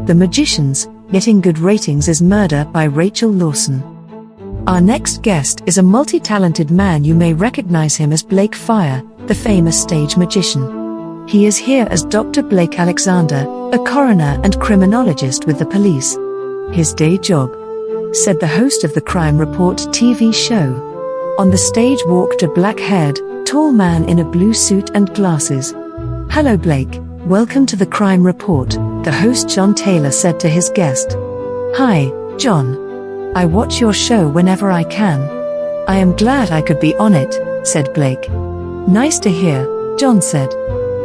The Magicians, Getting Good Ratings is Murder by Rachel Lawson. Our next guest is a multi-talented man. You may recognize him as Blake Fire, the famous stage magician. He is here as Dr. Blake Alexander, a coroner and criminologist with the police. His day job, said the host of the Crime Report TV show. On the stage walked a black-haired, tall man in a blue suit and glasses. "Hello Blake, welcome to the Crime Report," the host John Taylor said to his guest. "Hi, John. I watch your show whenever I can. I am glad I could be on it," said Blake. "Nice to hear," John said.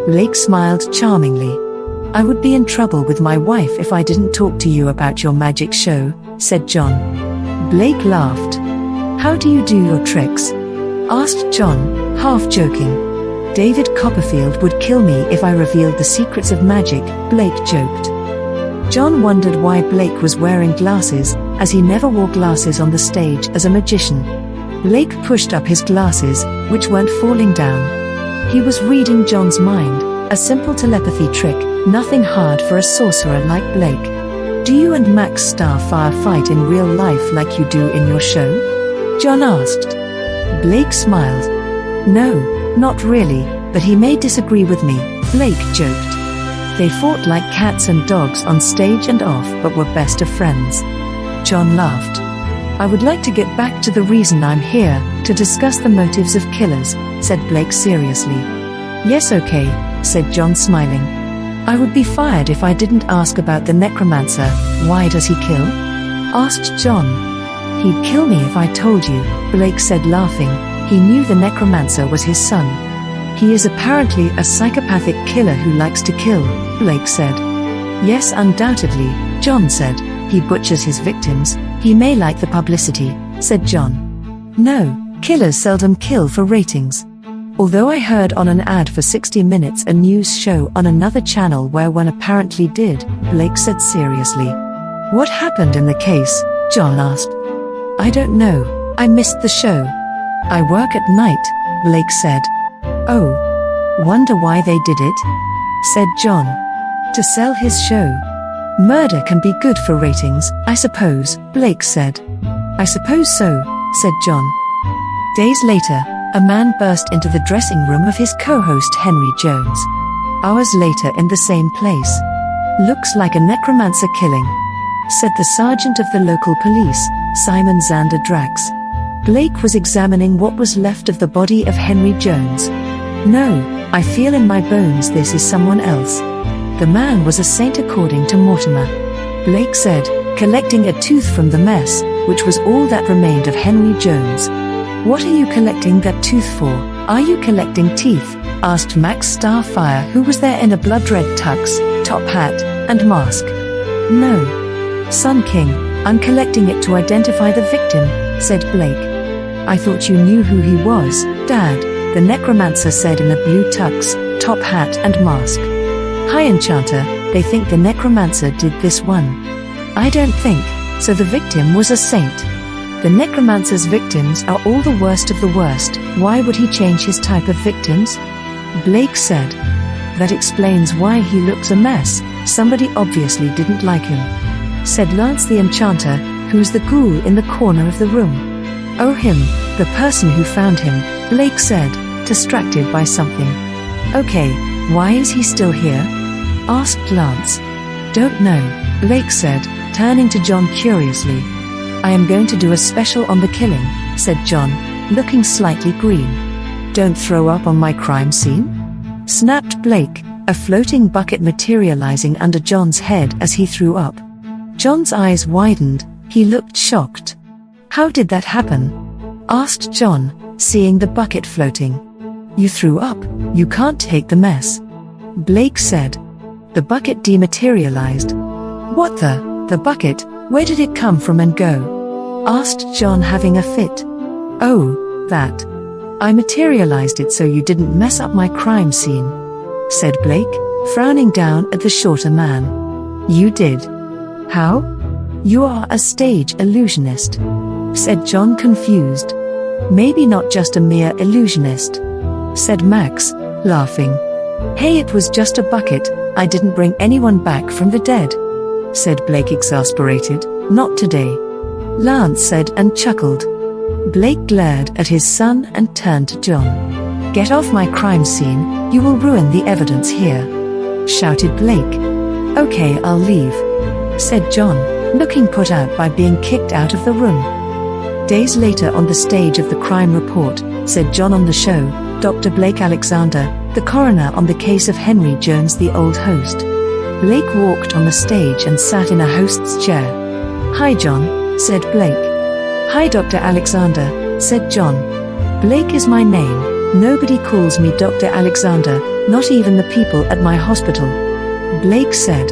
Blake smiled charmingly. "I would be in trouble with my wife if I didn't talk to you about your magic show," said John. Blake laughed. "How do you do your tricks?" asked John, half joking. "David Copperfield would kill me if I revealed the secrets of magic," Blake joked. John wondered why Blake was wearing glasses, as he never wore glasses on the stage as a magician. Blake pushed up his glasses, which weren't falling down. He was reading John's mind, a simple telepathy trick, nothing hard for a sorcerer like Blake. "Do you and Max Starfire fight in real life like you do in your show?" John asked. Blake smiled. "No, not really, but he may disagree with me," Blake joked. "They fought like cats and dogs on stage and off, but were best of friends." John laughed. "I would like to get back to the reason I'm here, to discuss the motives of killers," said Blake seriously. "Yes, okay," said John smiling. "I would be fired if I didn't ask about the Necromancer. Why does he kill?" asked John. "He'd kill me if I told you," Blake said laughing. He knew the Necromancer was his son. "He is apparently a psychopathic killer who likes to kill," Blake said. "Yes, undoubtedly," John said. "He butchers his victims. He may like the publicity," said John. "No, killers seldom kill for ratings. Although I heard on an ad for 60 Minutes, a news show on another channel where one apparently did," Blake said seriously. "What happened in the case?" John asked. "I don't know. I missed the show. I work at night," Blake said. "Oh. Wonder why they did it?" said John. "To sell his show. Murder can be good for ratings, I suppose," Blake said. "I suppose so," said John. Days later, a man burst into the dressing room of his co-host Henry Jones. Hours later in the same place. "Looks like a necromancer killing," said the sergeant of the local police, Simon Zander Drax. Blake was examining what was left of the body of Henry Jones. "No, I feel in my bones this is someone else. The man was a saint according to Mortimer," Blake said, collecting a tooth from the mess, which was all that remained of Henry Jones. "What are you collecting that tooth for? Are you collecting teeth?" asked Max Starfire, who was there in a blood-red tux, top hat, and mask. "No, Sun King, I'm collecting it to identify the victim," said Blake. "I thought you knew who he was, Dad," the Necromancer said in a blue tux, top hat and mask. "Hi Enchanter, they think the Necromancer did this one." "I don't think so. The victim was a saint. The Necromancer's victims are all the worst of the worst. Why would he change his type of victims?" Blake said. "That explains why he looks a mess. Somebody obviously didn't like him," said Lance the Enchanter, who's the ghoul in the corner of the room. "Oh, him, the person who found him," Blake said, distracted by something. "Okay, why is he still here?" asked Lance. "Don't know," Blake said, turning to John curiously. "I am going to do a special on the killing," said John, looking slightly green. "Don't throw up on my crime scene?" snapped Blake, a floating bucket materializing under John's head as he threw up. John's eyes widened. He looked shocked. "How did that happen?" asked John, seeing the bucket floating. "You threw up. You can't take the mess," Blake said. "The bucket dematerialized." "What the bucket? Where did it come from and go?" asked John, having a fit. "Oh, that. I materialized it so you didn't mess up my crime scene," said Blake, frowning down at the shorter man. "You did. How?" "You are a stage illusionist," said John, confused. "Maybe not just a mere illusionist," said Max, laughing. "Hey, it was just a bucket. I didn't bring anyone back from the dead." said Blake, exasperated. Not today, Lance said and chuckled. Blake glared at his son and turned to John. Get off my crime scene, you will ruin the evidence here, shouted Blake. Okay, I'll leave, said John, looking put out by being kicked out of the room. Days later, on the stage of the crime report, said John on the show, Dr. Blake Alexander, the coroner on the case of Henry Jones, the old host. Blake walked on the stage and sat in a host's chair. Hi John, said Blake. Hi Dr. Alexander, said John. Blake is my name. Nobody calls me Dr. Alexander, not even the people at my hospital. Blake said.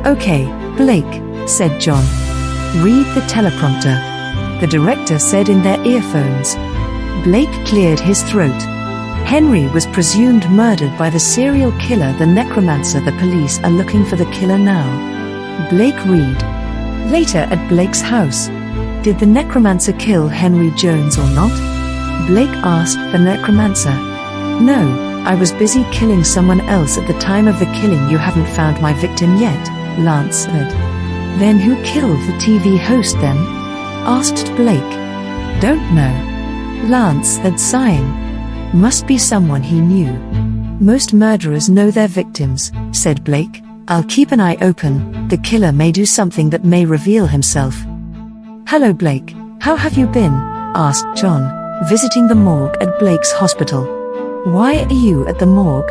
Okay, Blake, said John. Read the teleprompter, the director said in their earphones. Blake cleared his throat. Henry was presumed murdered by the serial killer, the Necromancer. The police are looking for the killer now. Blake read. Later at Blake's house. Did the Necromancer kill Henry Jones or not? Blake asked the Necromancer. No, I was busy killing someone else at the time of the killing. You haven't found my victim yet, Lance said. Then who killed the TV host then? Asked Blake. Don't know, Lance said, sighing. Must be someone he knew. Most murderers know their victims, said Blake. I'll keep an eye open. The killer may do something that may reveal himself. Hello Blake, how have you been? Asked John, visiting the morgue at Blake's hospital. Why are you at the morgue?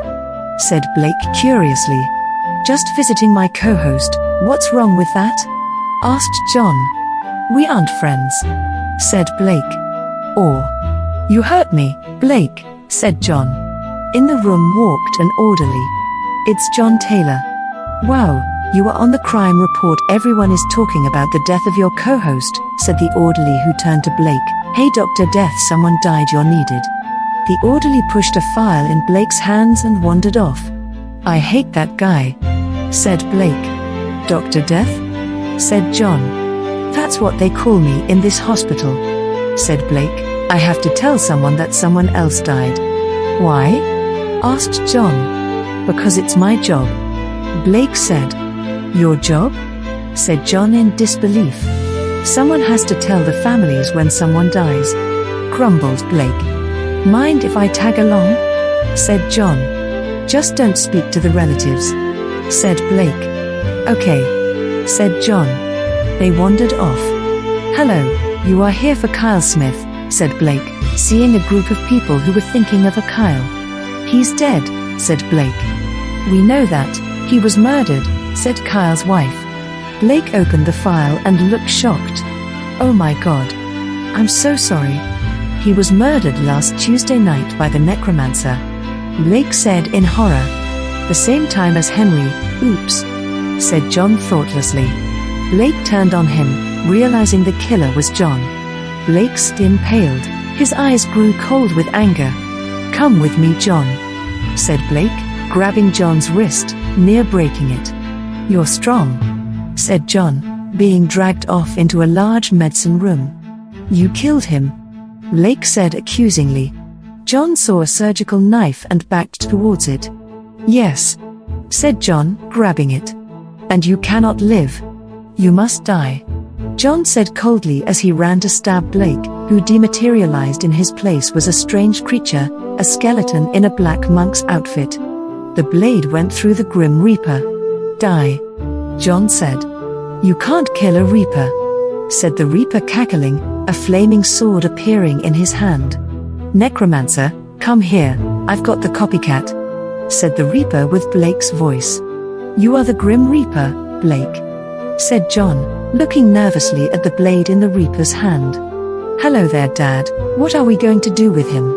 Said Blake curiously. Just visiting my co-host. What's wrong with that? Asked John. We aren't friends, said Blake. Or, you hurt me, Blake, said John. In the room walked an orderly. It's John Taylor. Wow, you were on the crime report. Everyone is talking about the death of your co-host, said the orderly, who turned to Blake. Hey Dr. Death, someone died, you're needed. The orderly pushed a file in Blake's hands and wandered off. I hate that guy, said Blake. Dr. Death? Said John. That's what they call me in this hospital, said Blake. I have to tell someone that someone else died. Why? Asked John. Because it's my job, Blake said. Your job? Said John in disbelief. Someone has to tell the families when someone dies, grumbled Blake. Mind if I tag along? Said John. Just don't speak to the relatives, said Blake. Okay, said John. They wandered off. Hello, you are here for Kyle Smith, said Blake, seeing a group of people who were thinking of a Kyle. He's dead, said Blake. We know that, he was murdered, said Kyle's wife. Blake opened the file and looked shocked. Oh my God. I'm so sorry. He was murdered last Tuesday night by the Necromancer, Blake said in horror. The same time as Henry. Oops, said John thoughtlessly. Blake turned on him, realizing the killer was John. Blake's skin paled, his eyes grew cold with anger. Come with me, John, said Blake, grabbing John's wrist, near breaking it. You're strong, said John, being dragged off into a large medicine room. You killed him, Blake said accusingly. John saw a surgical knife and backed towards it. Yes, said John, grabbing it. And you cannot live. You must die, John said coldly as he ran to stab Blake, who dematerialized in his place was a strange creature, a skeleton in a black monk's outfit. The blade went through the Grim Reaper. Die, John said. You can't kill a Reaper, said the Reaper, cackling, a flaming sword appearing in his hand. Necromancer, come here, I've got the copycat, said the Reaper with Blake's voice. You are the Grim Reaper, Blake, said John, looking nervously at the blade in the Reaper's hand. Hello there, Dad, what are we going to do with him?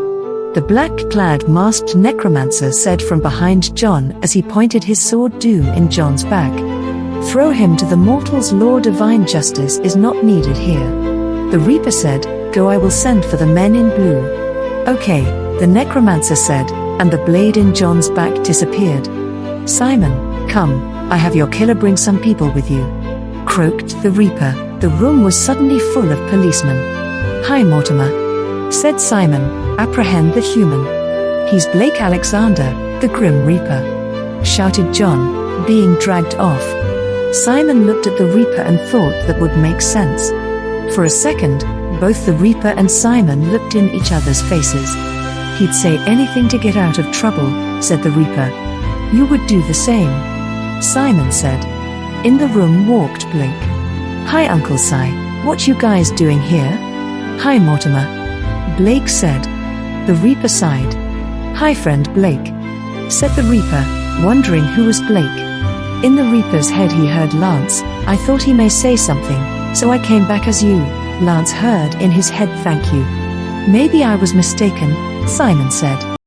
The black-clad masked Necromancer said from behind John as he pointed his sword doom in John's back. Throw him to the mortal's law, divine justice is not needed here. The Reaper said, go, I will send for the men in blue. Okay, the Necromancer said, and the blade in John's back disappeared. Simon, come, I have your killer, bring some people with you, croaked the Reaper. The room was suddenly full of policemen. Hi Mortimer, said Simon, apprehend the human. He's Blake Alexander, the Grim Reaper, shouted John, being dragged off. Simon looked at the Reaper and thought that would make sense. For a second, both the Reaper and Simon looked in each other's faces. He'd say anything to get out of trouble, said the Reaper. You would do the same, Simon said. In the room walked Blake. Hi Uncle Si, what you guys doing here? Hi Mortimer, Blake said. The Reaper sighed. Hi friend Blake, said the Reaper, wondering who was Blake. In the Reaper's head he heard Lance. I thought he may say something, so I came back as you. Lance heard in his head thank you. Maybe I was mistaken, Simon said.